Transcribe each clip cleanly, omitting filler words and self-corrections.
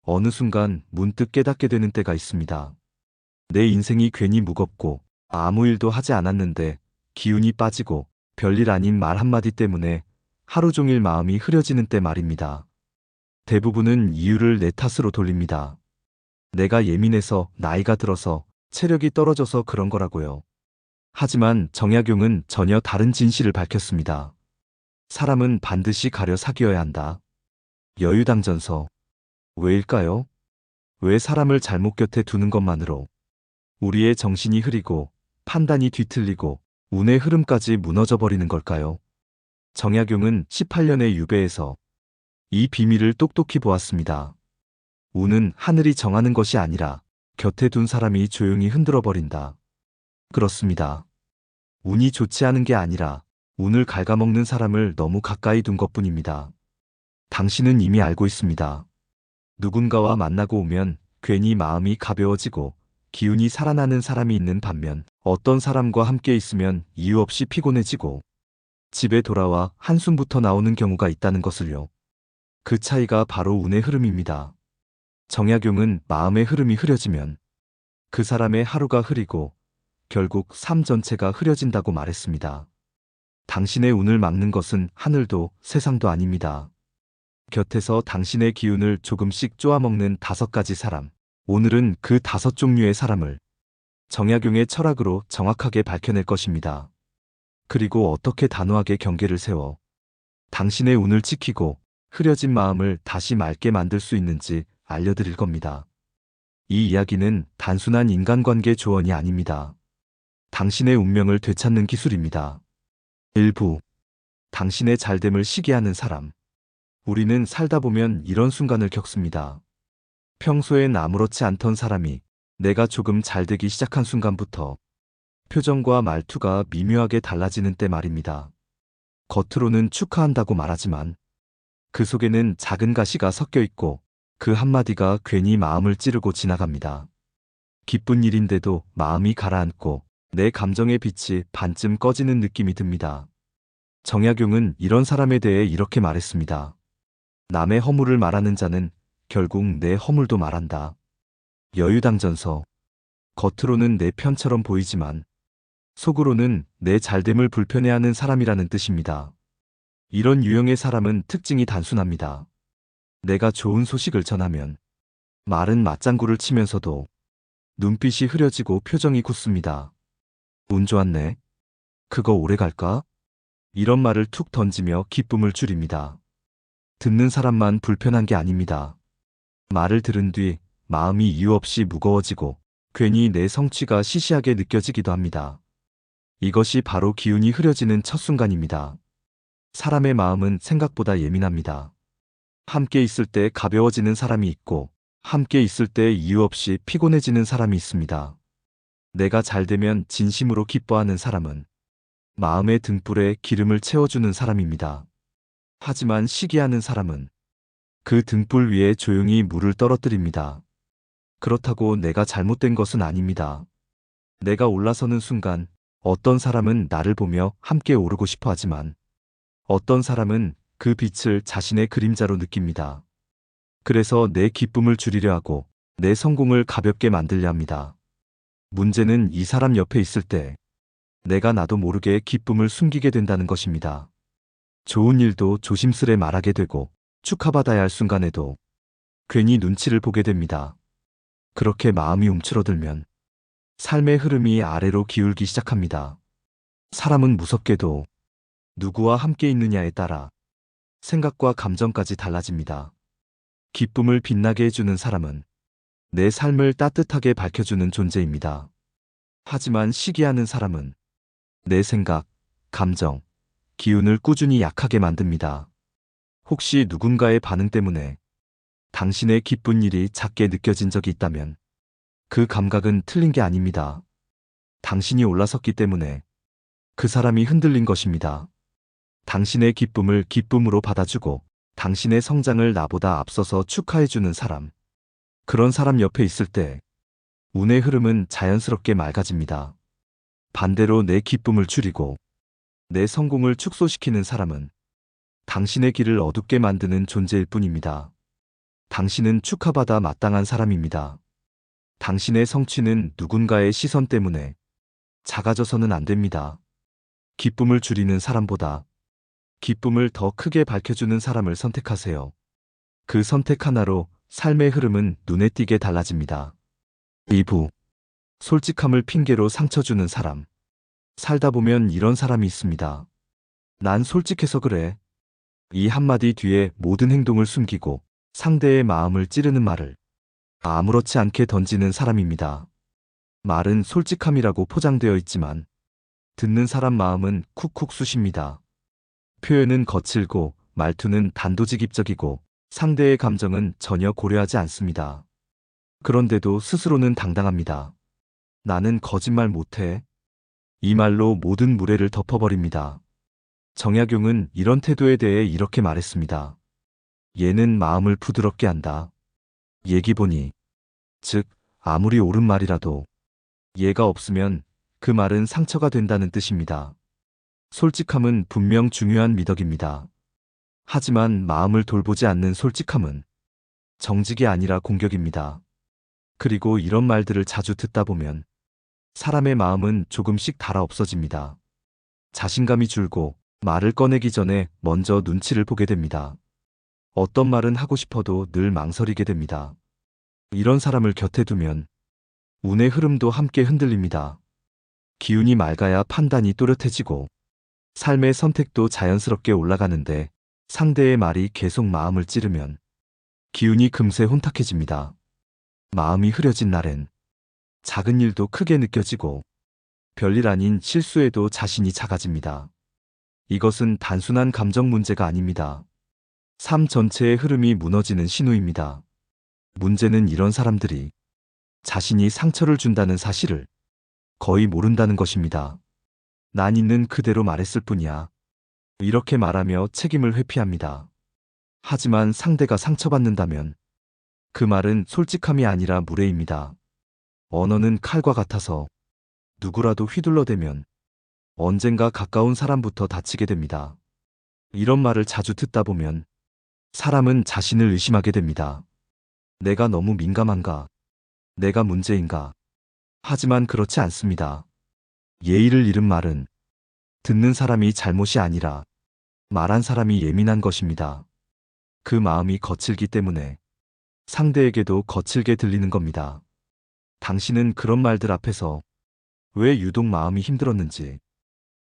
어느 순간 문득 깨닫게 되는 때가 있습니다. 내 인생이 괜히 무겁고 아무 일도 하지 않았는데 기운이 빠지고 별일 아닌 말 한마디 때문에 하루 종일 마음이 흐려지는 때 말입니다. 대부분은 이유를 내 탓으로 돌립니다. 내가 예민해서, 나이가 들어서, 체력이 떨어져서 그런 거라고요. 하지만 정약용은 전혀 다른 진실을 밝혔습니다. 사람은 반드시 가려 사귀어야 한다. 여유당전서. 왜일까요? 왜 사람을 잘못 곁에 두는 것만으로 우리의 정신이 흐리고 판단이 뒤틀리고 운의 흐름까지 무너져 버리는 걸까요? 정약용은 18년의 유배에서 이 비밀을 똑똑히 보았습니다. 운은 하늘이 정하는 것이 아니라 곁에 둔 사람이 조용히 흔들어 버린다. 그렇습니다. 운이 좋지 않은 게 아니라 운을 갉아먹는 사람을 너무 가까이 둔 것뿐입니다. 당신은 이미 알고 있습니다. 누군가와 만나고 오면 괜히 마음이 가벼워지고 기운이 살아나는 사람이 있는 반면 어떤 사람과 함께 있으면 이유 없이 피곤해지고 집에 돌아와 한숨부터 나오는 경우가 있다는 것을요. 그 차이가 바로 운의 흐름입니다. 정약용은 마음의 흐름이 흐려지면 그 사람의 하루가 흐리고 결국 삶 전체가 흐려진다고 말했습니다. 당신의 운을 막는 것은 하늘도 세상도 아닙니다. 곁에서 당신의 기운을 조금씩 쪼아먹는 5가지 사람. 오늘은 그 5종류의 사람을 정약용의 철학으로 정확하게 밝혀낼 것입니다. 그리고 어떻게 단호하게 경계를 세워 당신의 운을 지키고 흐려진 마음을 다시 맑게 만들 수 있는지 알려드릴 겁니다. 이 이야기는 단순한 인간관계 조언이 아닙니다. 당신의 운명을 되찾는 기술입니다. 일부. 당신의 잘됨을 시기하는 사람. 우리는 살다 보면 이런 순간을 겪습니다. 평소엔 아무렇지 않던 사람이 내가 조금 잘되기 시작한 순간부터 표정과 말투가 미묘하게 달라지는 때 말입니다. 겉으로는 축하한다고 말하지만 그 속에는 작은 가시가 섞여 있고 그 한마디가 괜히 마음을 찌르고 지나갑니다. 기쁜 일인데도 마음이 가라앉고 내 감정의 빛이 반쯤 꺼지는 느낌이 듭니다. 정약용은 이런 사람에 대해 이렇게 말했습니다. 남의 허물을 말하는 자는 결국 내 허물도 말한다. 여유당전서. 겉으로는 내 편처럼 보이지만 속으로는 내 잘됨을 불편해하는 사람이라는 뜻입니다. 이런 유형의 사람은 특징이 단순합니다. 내가 좋은 소식을 전하면 말은 맞장구를 치면서도 눈빛이 흐려지고 표정이 굳습니다. 운 좋았네. 그거 오래 갈까? 이런 말을 툭 던지며 기쁨을 줄입니다. 듣는 사람만 불편한 게 아닙니다. 말을 들은 뒤 마음이 이유 없이 무거워지고 괜히 내 성취가 시시하게 느껴지기도 합니다. 이것이 바로 기운이 흐려지는 첫 순간입니다. 사람의 마음은 생각보다 예민합니다. 함께 있을 때 가벼워지는 사람이 있고 함께 있을 때 이유 없이 피곤해지는 사람이 있습니다. 내가 잘되면 진심으로 기뻐하는 사람은 마음의 등불에 기름을 채워주는 사람입니다. 하지만 시기하는 사람은 그 등불 위에 조용히 물을 떨어뜨립니다. 그렇다고 내가 잘못된 것은 아닙니다. 내가 올라서는 순간 어떤 사람은 나를 보며 함께 오르고 싶어 하지만 어떤 사람은 그 빛을 자신의 그림자로 느낍니다. 그래서 내 기쁨을 줄이려 하고 내 성공을 가볍게 만들려 합니다. 문제는 이 사람 옆에 있을 때 내가 나도 모르게 기쁨을 숨기게 된다는 것입니다. 좋은 일도 조심스레 말하게 되고 축하받아야 할 순간에도 괜히 눈치를 보게 됩니다. 그렇게 마음이 움츠러들면 삶의 흐름이 아래로 기울기 시작합니다. 사람은 무섭게도 누구와 함께 있느냐에 따라 생각과 감정까지 달라집니다. 기쁨을 빛나게 해주는 사람은 내 삶을 따뜻하게 밝혀주는 존재입니다. 하지만 시기하는 사람은 내 생각, 감정, 기운을 꾸준히 약하게 만듭니다. 혹시 누군가의 반응 때문에 당신의 기쁜 일이 작게 느껴진 적이 있다면 그 감각은 틀린 게 아닙니다. 당신이 올라섰기 때문에 그 사람이 흔들린 것입니다. 당신의 기쁨을 기쁨으로 받아주고 당신의 성장을 나보다 앞서서 축하해주는 사람. 그런 사람 옆에 있을 때 운의 흐름은 자연스럽게 맑아집니다. 반대로 내 기쁨을 줄이고 내 성공을 축소시키는 사람은 당신의 길을 어둡게 만드는 존재일 뿐입니다. 당신은 축하받아 마땅한 사람입니다. 당신의 성취는 누군가의 시선 때문에 작아져서는 안 됩니다. 기쁨을 줄이는 사람보다 기쁨을 더 크게 밝혀주는 사람을 선택하세요. 그 선택 하나로 삶의 흐름은 눈에 띄게 달라집니다. 2부. 솔직함을 핑계로 상처 주는 사람. 살다 보면 이런 사람이 있습니다. 난 솔직해서 그래. 이 한마디 뒤에 모든 행동을 숨기고 상대의 마음을 찌르는 말을 아무렇지 않게 던지는 사람입니다. 말은 솔직함이라고 포장되어 있지만 듣는 사람 마음은 쿡쿡 쑤십니다. 표현은 거칠고 말투는 단도직입적이고 상대의 감정은 전혀 고려하지 않습니다. 그런데도 스스로는 당당합니다. 나는 거짓말 못해. 이 말로 모든 무례를 덮어버립니다. 정약용은 이런 태도에 대해 이렇게 말했습니다. 얘는 마음을 부드럽게 한다. 얘기보니, 즉 아무리 옳은 말이라도 얘가 없으면 그 말은 상처가 된다는 뜻입니다. 솔직함은 분명 중요한 미덕입니다. 하지만 마음을 돌보지 않는 솔직함은 정직이 아니라 공격입니다. 그리고 이런 말들을 자주 듣다 보면 사람의 마음은 조금씩 닳아 없어집니다. 자신감이 줄고 말을 꺼내기 전에 먼저 눈치를 보게 됩니다. 어떤 말은 하고 싶어도 늘 망설이게 됩니다. 이런 사람을 곁에 두면 운의 흐름도 함께 흔들립니다. 기운이 맑아야 판단이 또렷해지고 삶의 선택도 자연스럽게 올라가는데 상대의 말이 계속 마음을 찌르면 기운이 금세 혼탁해집니다. 마음이 흐려진 날엔 작은 일도 크게 느껴지고 별일 아닌 실수에도 자신이 작아집니다. 이것은 단순한 감정 문제가 아닙니다. 삶 전체의 흐름이 무너지는 신호입니다. 문제는 이런 사람들이 자신이 상처를 준다는 사실을 거의 모른다는 것입니다. 난 있는 그대로 말했을 뿐이야. 이렇게 말하며 책임을 회피합니다. 하지만 상대가 상처받는다면 그 말은 솔직함이 아니라 무례입니다. 언어는 칼과 같아서 누구라도 휘둘러대면 언젠가 가까운 사람부터 다치게 됩니다. 이런 말을 자주 듣다 보면 사람은 자신을 의심하게 됩니다. 내가 너무 민감한가? 내가 문제인가? 하지만 그렇지 않습니다. 예의를 잃은 말은 듣는 사람이 잘못이 아니라 말한 사람이 예민한 것입니다. 그 마음이 거칠기 때문에 상대에게도 거칠게 들리는 겁니다. 당신은 그런 말들 앞에서 왜 유독 마음이 힘들었는지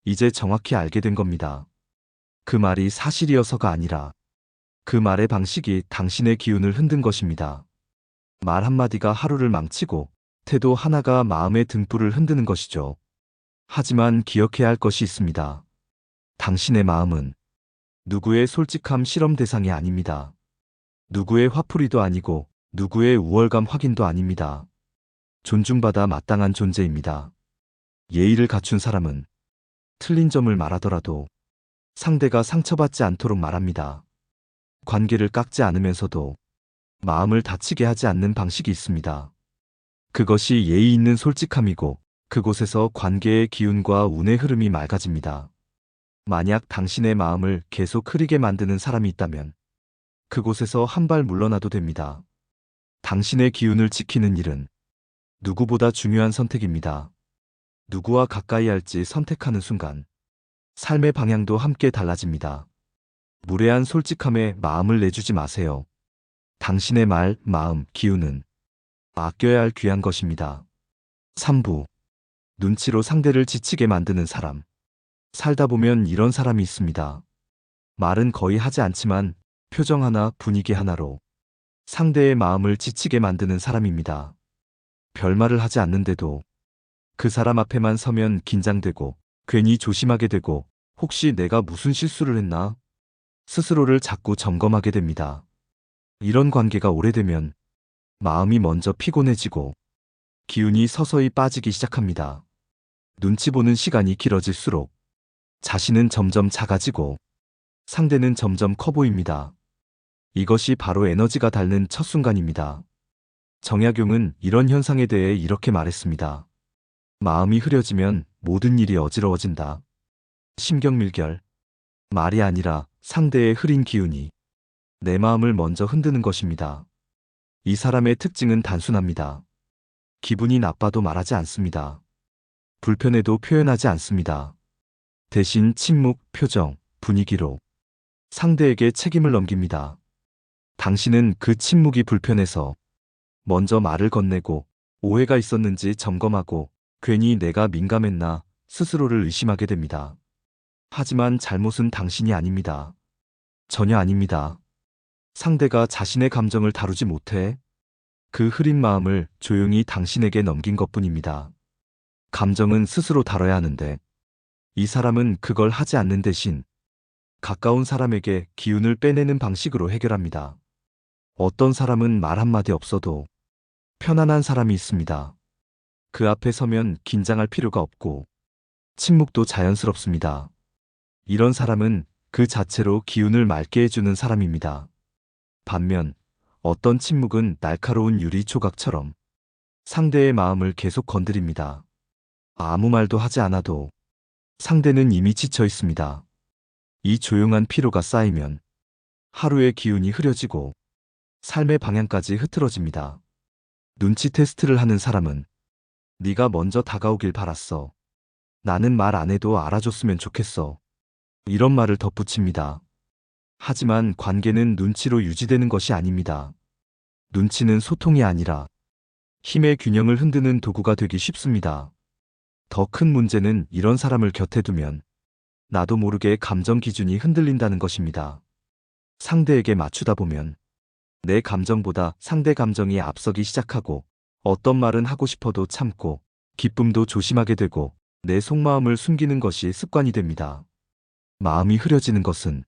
이제 정확히 알게 된 겁니다. 그 말이 사실이어서가 아니라 그 말의 방식이 당신의 기운을 흔든 것입니다. 말 한마디가 하루를 망치고 태도 하나가 마음의 등불을 흔드는 것이죠. 하지만 기억해야 할 것이 있습니다. 당신의 마음은 누구의 솔직함 실험 대상이 아닙니다. 누구의 화풀이도 아니고 누구의 우월감 확인도 아닙니다. 존중받아 마땅한 존재입니다. 예의를 갖춘 사람은 틀린 점을 말하더라도 상대가 상처받지 않도록 말합니다. 관계를 깎지 않으면서도 마음을 다치게 하지 않는 방식이 있습니다. 그것이 예의 있는 솔직함이고 그곳에서 관계의 기운과 운의 흐름이 맑아집니다. 만약 당신의 마음을 계속 흐리게 만드는 사람이 있다면 그곳에서 한 발 물러나도 됩니다. 당신의 기운을 지키는 일은 누구보다 중요한 선택입니다. 누구와 가까이 할지 선택하는 순간 삶의 방향도 함께 달라집니다. 무례한 솔직함에 마음을 내주지 마세요. 당신의 말, 마음, 기운은 아껴야 할 귀한 것입니다. 3부. 눈치로 상대를 지치게 만드는 사람. 살다 보면 이런 사람이 있습니다. 말은 거의 하지 않지만 표정 하나, 분위기 하나로 상대의 마음을 지치게 만드는 사람입니다. 별말을 하지 않는데도 그 사람 앞에만 서면 긴장되고 괜히 조심하게 되고 혹시 내가 무슨 실수를 했나? 스스로를 자꾸 점검하게 됩니다. 이런 관계가 오래되면 마음이 먼저 피곤해지고 기운이 서서히 빠지기 시작합니다. 눈치 보는 시간이 길어질수록 자신은 점점 작아지고 상대는 점점 커 보입니다. 이것이 바로 에너지가 닳는 첫 순간입니다. 정약용은 이런 현상에 대해 이렇게 말했습니다. 마음이 흐려지면 모든 일이 어지러워진다. 심경밀결. 말이 아니라 상대의 흐린 기운이 내 마음을 먼저 흔드는 것입니다. 이 사람의 특징은 단순합니다. 기분이 나빠도 말하지 않습니다. 불편해도 표현하지 않습니다. 대신 침묵, 표정, 분위기로 상대에게 책임을 넘깁니다. 당신은 그 침묵이 불편해서 먼저 말을 건네고 오해가 있었는지 점검하고 괜히 내가 민감했나 스스로를 의심하게 됩니다. 하지만 잘못은 당신이 아닙니다. 전혀 아닙니다. 상대가 자신의 감정을 다루지 못해 그 흐린 마음을 조용히 당신에게 넘긴 것뿐입니다. 감정은 스스로 다뤄야 하는데 이 사람은 그걸 하지 않는 대신 가까운 사람에게 기운을 빼내는 방식으로 해결합니다. 어떤 사람은 말 한마디 없어도 편안한 사람이 있습니다. 그 앞에 서면 긴장할 필요가 없고 침묵도 자연스럽습니다. 이런 사람은 그 자체로 기운을 맑게 해주는 사람입니다. 반면 어떤 침묵은 날카로운 유리 조각처럼 상대의 마음을 계속 건드립니다. 아무 말도 하지 않아도 상대는 이미 지쳐 있습니다. 이 조용한 피로가 쌓이면 하루의 기운이 흐려지고 삶의 방향까지 흐트러집니다. 눈치 테스트를 하는 사람은 네가 먼저 다가오길 바랐어. 나는 말 안 해도 알아줬으면 좋겠어. 이런 말을 덧붙입니다. 하지만 관계는 눈치로 유지되는 것이 아닙니다. 눈치는 소통이 아니라 힘의 균형을 흔드는 도구가 되기 쉽습니다. 더 큰 문제는 이런 사람을 곁에 두면 나도 모르게 감정 기준이 흔들린다는 것입니다. 상대에게 맞추다 보면 내 감정보다 상대 감정이 앞서기 시작하고 어떤 말은 하고 싶어도 참고 기쁨도 조심하게 되고 내 속마음을 숨기는 것이 습관이 됩니다. 마음이 흐려지는 것은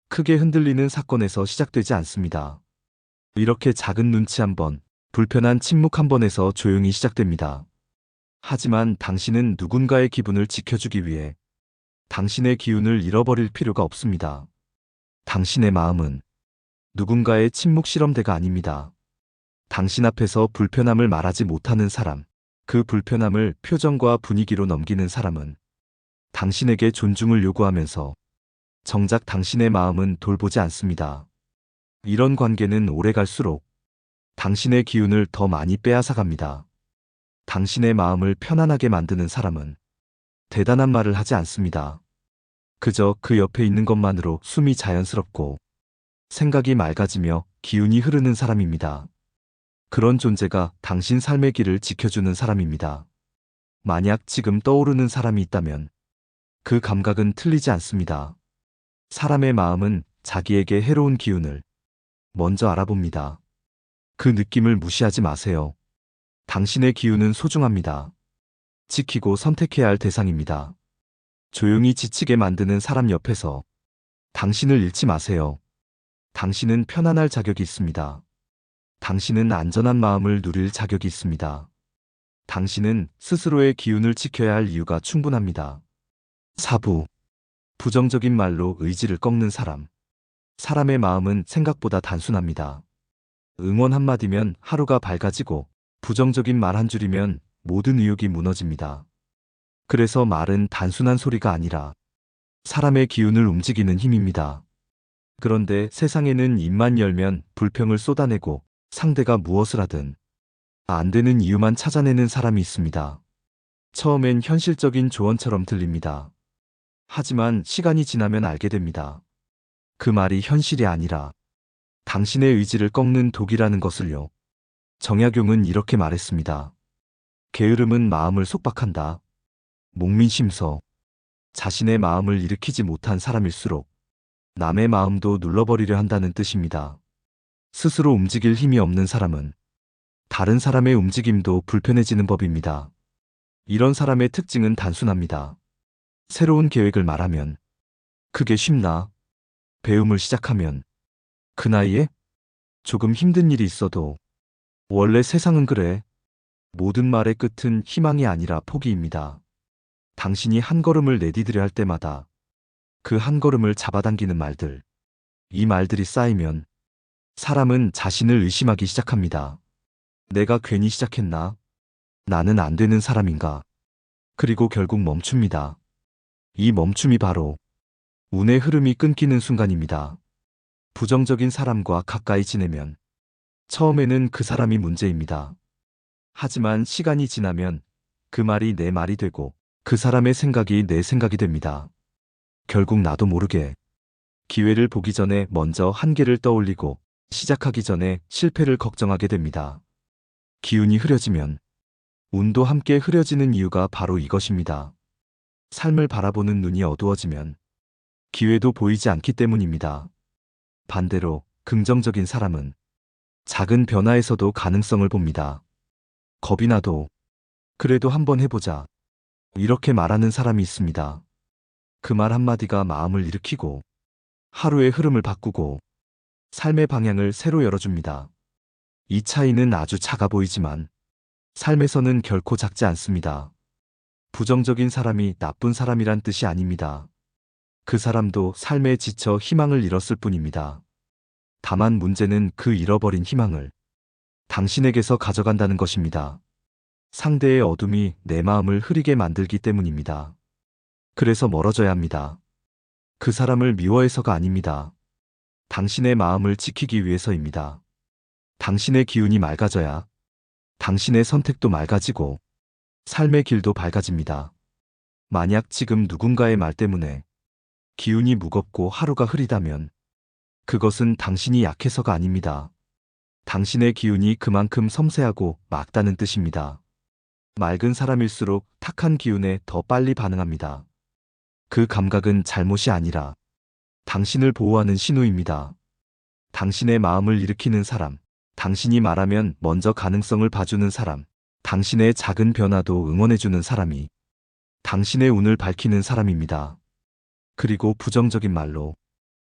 크게 흔들리는 사건에서 시작되지 않습니다. 이렇게 작은 눈치 한 번, 불편한 침묵 한 번에서 조용히 시작됩니다. 하지만 당신은 누군가의 기분을 지켜주기 위해 당신의 기운을 잃어버릴 필요가 없습니다. 당신의 마음은 누군가의 침묵 실험대가 아닙니다. 당신 앞에서 불편함을 말하지 못하는 사람, 그 불편함을 표정과 분위기로 넘기는 사람은 당신에게 존중을 요구하면서 정작 당신의 마음은 돌보지 않습니다. 이런 관계는 오래 갈수록 당신의 기운을 더 많이 빼앗아갑니다. 당신의 마음을 편안하게 만드는 사람은 대단한 말을 하지 않습니다. 그저 그 옆에 있는 것만으로 숨이 자연스럽고 생각이 맑아지며 기운이 흐르는 사람입니다. 그런 존재가 당신 삶의 길을 지켜주는 사람입니다. 만약 지금 떠오르는 사람이 있다면 그 감각은 틀리지 않습니다. 사람의 마음은 자기에게 해로운 기운을 먼저 알아봅니다. 그 느낌을 무시하지 마세요. 당신의 기운은 소중합니다. 지키고 선택해야 할 대상입니다. 조용히 지치게 만드는 사람 옆에서 당신을 잃지 마세요. 당신은 편안할 자격이 있습니다. 당신은 안전한 마음을 누릴 자격이 있습니다. 당신은 스스로의 기운을 지켜야 할 이유가 충분합니다. 사부. 부정적인 말로 의지를 꺾는 사람. 사람의 마음은 생각보다 단순합니다. 응원 한마디면 하루가 밝아지고 부정적인 말 한 줄이면 모든 의욕이 무너집니다. 그래서 말은 단순한 소리가 아니라 사람의 기운을 움직이는 힘입니다. 그런데 세상에는 입만 열면 불평을 쏟아내고 상대가 무엇을 하든 안 되는 이유만 찾아내는 사람이 있습니다. 처음엔 현실적인 조언처럼 들립니다. 하지만 시간이 지나면 알게 됩니다. 그 말이 현실이 아니라 당신의 의지를 꺾는 독이라는 것을요. 정약용은 이렇게 말했습니다. 게으름은 마음을 속박한다. 목민심서. 자신의 마음을 일으키지 못한 사람일수록 남의 마음도 눌러버리려 한다는 뜻입니다. 스스로 움직일 힘이 없는 사람은 다른 사람의 움직임도 불편해지는 법입니다. 이런 사람의 특징은 단순합니다. 새로운 계획을 말하면 그게 쉽나? 배움을 시작하면 그 나이에 조금 힘든 일이 있어도 원래 세상은 그래. 모든 말의 끝은 희망이 아니라 포기입니다. 당신이 한 걸음을 내디디려 할 때마다 그 한 걸음을 잡아당기는 말들, 이 말들이 쌓이면 사람은 자신을 의심하기 시작합니다. 내가 괜히 시작했나? 나는 안 되는 사람인가? 그리고 결국 멈춥니다. 이 멈춤이 바로 운의 흐름이 끊기는 순간입니다. 부정적인 사람과 가까이 지내면 처음에는 그 사람이 문제입니다. 하지만 시간이 지나면 그 말이 내 말이 되고 그 사람의 생각이 내 생각이 됩니다. 결국 나도 모르게 기회를 보기 전에 먼저 한계를 떠올리고 시작하기 전에 실패를 걱정하게 됩니다. 기운이 흐려지면 운도 함께 흐려지는 이유가 바로 이것입니다. 삶을 바라보는 눈이 어두워지면 기회도 보이지 않기 때문입니다. 반대로 긍정적인 사람은 작은 변화에서도 가능성을 봅니다. 겁이 나도 그래도 한번 해보자. 이렇게 말하는 사람이 있습니다. 그 말 한마디가 마음을 일으키고 하루의 흐름을 바꾸고 삶의 방향을 새로 열어줍니다. 이 차이는 아주 작아 보이지만 삶에서는 결코 작지 않습니다. 부정적인 사람이 나쁜 사람이란 뜻이 아닙니다. 그 사람도 삶에 지쳐 희망을 잃었을 뿐입니다. 다만 문제는 그 잃어버린 희망을 당신에게서 가져간다는 것입니다. 상대의 어둠이 내 마음을 흐리게 만들기 때문입니다. 그래서 멀어져야 합니다. 그 사람을 미워해서가 아닙니다. 당신의 마음을 지키기 위해서입니다. 당신의 기운이 맑아져야 당신의 선택도 맑아지고 삶의 길도 밝아집니다. 만약 지금 누군가의 말 때문에 기운이 무겁고 하루가 흐리다면 그것은 당신이 약해서가 아닙니다. 당신의 기운이 그만큼 섬세하고 맑다는 뜻입니다. 맑은 사람일수록 탁한 기운에 더 빨리 반응합니다. 그 감각은 잘못이 아니라 당신을 보호하는 신호입니다. 당신의 마음을 일으키는 사람, 당신이 말하면 먼저 가능성을 봐주는 사람, 당신의 작은 변화도 응원해주는 사람이 당신의 운을 밝히는 사람입니다. 그리고 부정적인 말로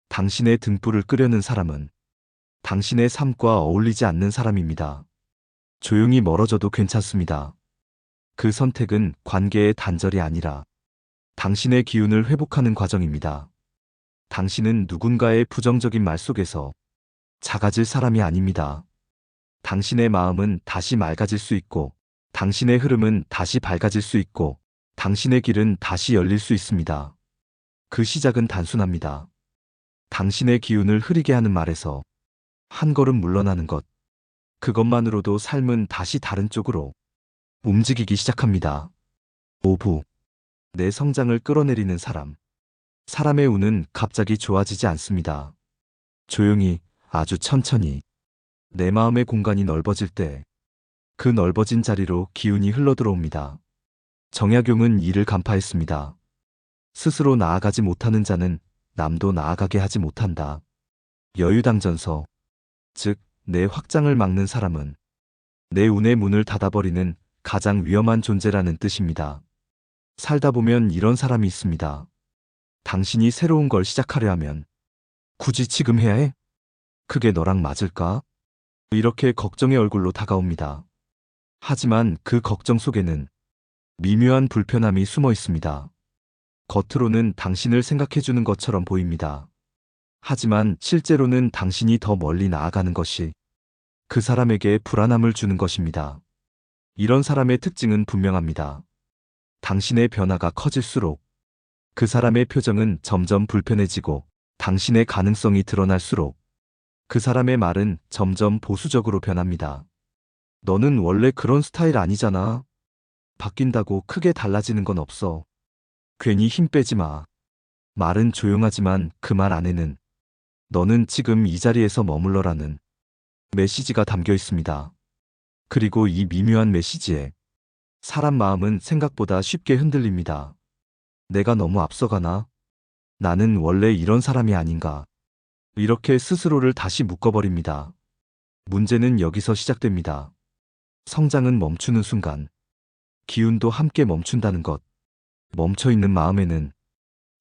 당신의 등불을 끄려는 사람은 당신의 삶과 어울리지 않는 사람입니다. 조용히 멀어져도 괜찮습니다. 그 선택은 관계의 단절이 아니라 당신의 기운을 회복하는 과정입니다. 당신은 누군가의 부정적인 말 속에서 작아질 사람이 아닙니다. 당신의 마음은 다시 맑아질 수 있고, 당신의 흐름은 다시 밝아질 수 있고, 당신의 길은 다시 열릴 수 있습니다. 그 시작은 단순합니다. 당신의 기운을 흐리게 하는 말에서 한 걸음 물러나는 것. 그것만으로도 삶은 다시 다른 쪽으로 움직이기 시작합니다. 5부. 내 성장을 끌어내리는 사람. 사람의 운은 갑자기 좋아지지 않습니다. 조용히, 아주 천천히. 내 마음의 공간이 넓어질 때 그 넓어진 자리로 기운이 흘러들어옵니다. 정약용은 이를 간파했습니다. 스스로 나아가지 못하는 자는 남도 나아가게 하지 못한다. 여유당전서. 즉, 내 확장을 막는 사람은 내 운의 문을 닫아버리는 가장 위험한 존재라는 뜻입니다. 살다 보면 이런 사람이 있습니다. 당신이 새로운 걸 시작하려 하면 굳이 지금 해야 해? 그게 너랑 맞을까? 이렇게 걱정의 얼굴로 다가옵니다. 하지만 그 걱정 속에는 미묘한 불편함이 숨어 있습니다. 겉으로는 당신을 생각해주는 것처럼 보입니다. 하지만 실제로는 당신이 더 멀리 나아가는 것이 그 사람에게 불안함을 주는 것입니다. 이런 사람의 특징은 분명합니다. 당신의 변화가 커질수록 그 사람의 표정은 점점 불편해지고 당신의 가능성이 드러날수록 그 사람의 말은 점점 보수적으로 변합니다. 너는 원래 그런 스타일 아니잖아. 바뀐다고 크게 달라지는 건 없어. 괜히 힘 빼지 마. 말은 조용하지만 그 말 안에는 너는 지금 이 자리에서 머물러라는 메시지가 담겨 있습니다. 그리고 이 미묘한 메시지에 사람 마음은 생각보다 쉽게 흔들립니다. 내가 너무 앞서가나? 나는 원래 이런 사람이 아닌가? 이렇게 스스로를 다시 묶어버립니다. 문제는 여기서 시작됩니다. 성장은 멈추는 순간, 기운도 함께 멈춘다는 것. 멈춰있는 마음에는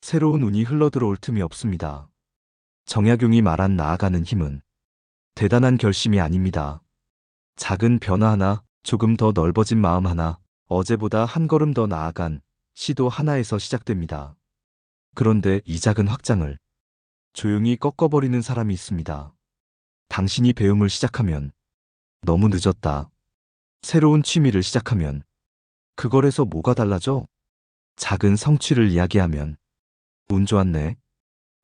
새로운 운이 흘러들어올 틈이 없습니다. 정약용이 말한 나아가는 힘은 대단한 결심이 아닙니다. 작은 변화 하나, 조금 더 넓어진 마음 하나, 어제보다 한 걸음 더 나아간 시도 하나에서 시작됩니다. 그런데 이 작은 확장을 조용히 꺾어버리는 사람이 있습니다. 당신이 배움을 시작하면 너무 늦었다. 새로운 취미를 시작하면 그걸 해서 뭐가 달라져? 작은 성취를 이야기하면 운 좋았네.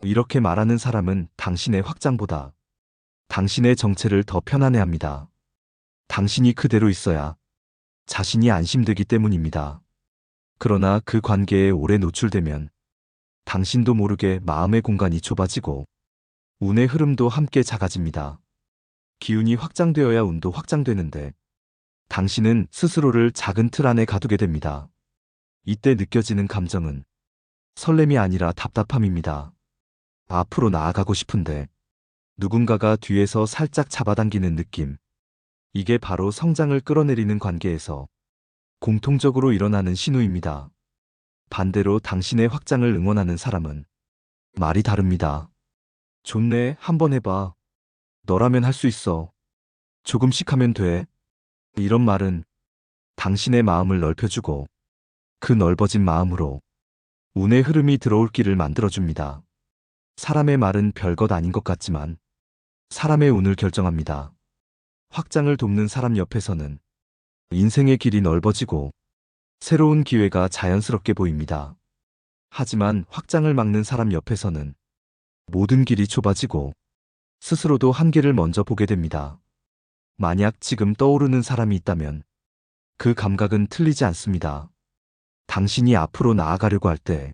이렇게 말하는 사람은 당신의 확장보다 당신의 정체를 더 편안해합니다. 당신이 그대로 있어야 자신이 안심되기 때문입니다. 그러나 그 관계에 오래 노출되면 당신도 모르게 마음의 공간이 좁아지고 운의 흐름도 함께 작아집니다. 기운이 확장되어야 운도 확장되는데 당신은 스스로를 작은 틀 안에 가두게 됩니다. 이때 느껴지는 감정은 설렘이 아니라 답답함입니다. 앞으로 나아가고 싶은데 누군가가 뒤에서 살짝 잡아당기는 느낌. 이게 바로 성장을 끌어내리는 관계에서 공통적으로 일어나는 신호입니다. 반대로 당신의 확장을 응원하는 사람은 말이 다릅니다. 좋네, 한번 해봐. 너라면 할 수 있어. 조금씩 하면 돼. 이런 말은 당신의 마음을 넓혀주고 그 넓어진 마음으로 운의 흐름이 들어올 길을 만들어줍니다. 사람의 말은 별것 아닌 것 같지만 사람의 운을 결정합니다. 확장을 돕는 사람 옆에서는 인생의 길이 넓어지고 새로운 기회가 자연스럽게 보입니다. 하지만 확장을 막는 사람 옆에서는 모든 길이 좁아지고 스스로도 한계를 먼저 보게 됩니다. 만약 지금 떠오르는 사람이 있다면 그 감각은 틀리지 않습니다. 당신이 앞으로 나아가려고 할 때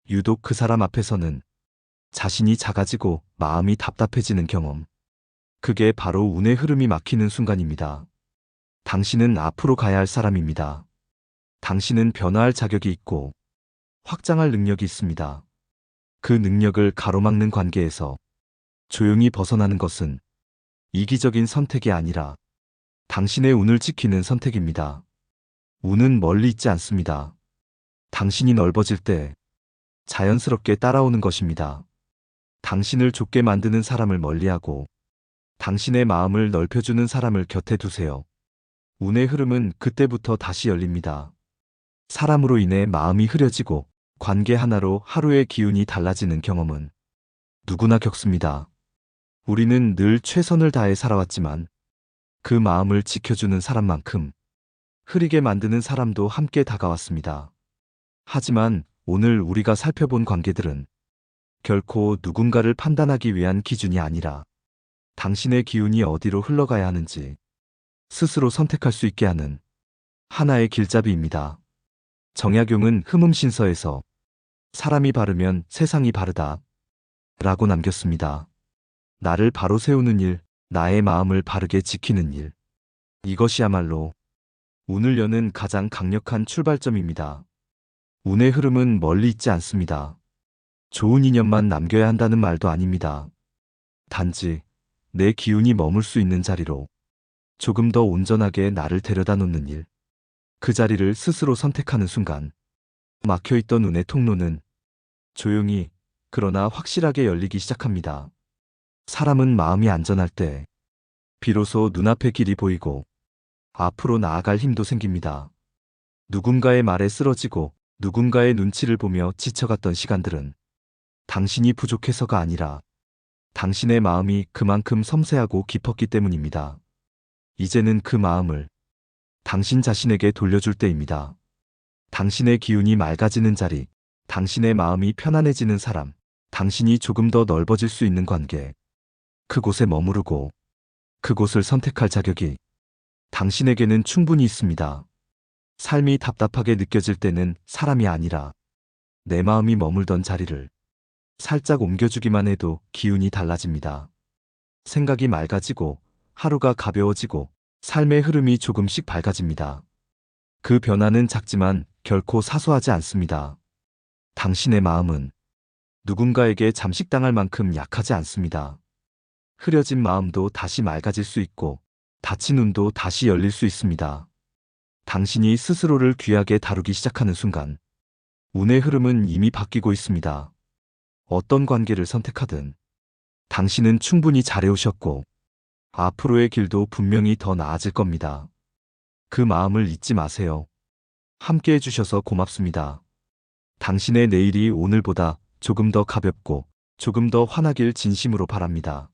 유독 그 사람 앞에서는 자신이 작아지고 마음이 답답해지는 경험. 그게 바로 운의 흐름이 막히는 순간입니다. 당신은 앞으로 가야 할 사람입니다. 당신은 변화할 자격이 있고 확장할 능력이 있습니다. 그 능력을 가로막는 관계에서 조용히 벗어나는 것은 이기적인 선택이 아니라 당신의 운을 지키는 선택입니다. 운은 멀리 있지 않습니다. 당신이 넓어질 때 자연스럽게 따라오는 것입니다. 당신을 좁게 만드는 사람을 멀리하고 당신의 마음을 넓혀주는 사람을 곁에 두세요. 운의 흐름은 그때부터 다시 열립니다. 사람으로 인해 마음이 흐려지고 관계 하나로 하루의 기운이 달라지는 경험은 누구나 겪습니다. 우리는 늘 최선을 다해 살아왔지만 그 마음을 지켜주는 사람만큼 흐리게 만드는 사람도 함께 다가왔습니다. 하지만 오늘 우리가 살펴본 관계들은 결코 누군가를 판단하기 위한 기준이 아니라 당신의 기운이 어디로 흘러가야 하는지 스스로 선택할 수 있게 하는 하나의 길잡이입니다. 정약용은 흠음신서에서 사람이 바르면 세상이 바르다 라고 남겼습니다. 나를 바로 세우는 일, 나의 마음을 바르게 지키는 일. 이것이야말로 운을 여는 가장 강력한 출발점입니다. 운의 흐름은 멀리 있지 않습니다. 좋은 인연만 남겨야 한다는 말도 아닙니다. 단지 내 기운이 머물 수 있는 자리로 조금 더 온전하게 나를 데려다 놓는 일. 그 자리를 스스로 선택하는 순간 막혀있던 운의 통로는 조용히 그러나 확실하게 열리기 시작합니다. 사람은 마음이 안전할 때 비로소 눈앞의 길이 보이고 앞으로 나아갈 힘도 생깁니다. 누군가의 말에 쓰러지고 누군가의 눈치를 보며 지쳐갔던 시간들은 당신이 부족해서가 아니라 당신의 마음이 그만큼 섬세하고 깊었기 때문입니다. 이제는 그 마음을 당신 자신에게 돌려줄 때입니다. 당신의 기운이 맑아지는 자리, 당신의 마음이 편안해지는 사람, 당신이 조금 더 넓어질 수 있는 관계. 그곳에 머무르고 그곳을 선택할 자격이 당신에게는 충분히 있습니다. 삶이 답답하게 느껴질 때는 사람이 아니라 내 마음이 머물던 자리를 살짝 옮겨주기만 해도 기운이 달라집니다. 생각이 맑아지고 하루가 가벼워지고 삶의 흐름이 조금씩 밝아집니다. 그 변화는 작지만 결코 사소하지 않습니다. 당신의 마음은 누군가에게 잠식당할 만큼 약하지 않습니다. 흐려진 마음도 다시 맑아질 수 있고 닫힌 눈도 다시 열릴 수 있습니다. 당신이 스스로를 귀하게 다루기 시작하는 순간 운의 흐름은 이미 바뀌고 있습니다. 어떤 관계를 선택하든 당신은 충분히 잘해오셨고 앞으로의 길도 분명히 더 나아질 겁니다. 그 마음을 잊지 마세요. 함께 해주셔서 고맙습니다. 당신의 내일이 오늘보다 조금 더 가볍고 조금 더 환하길 진심으로 바랍니다.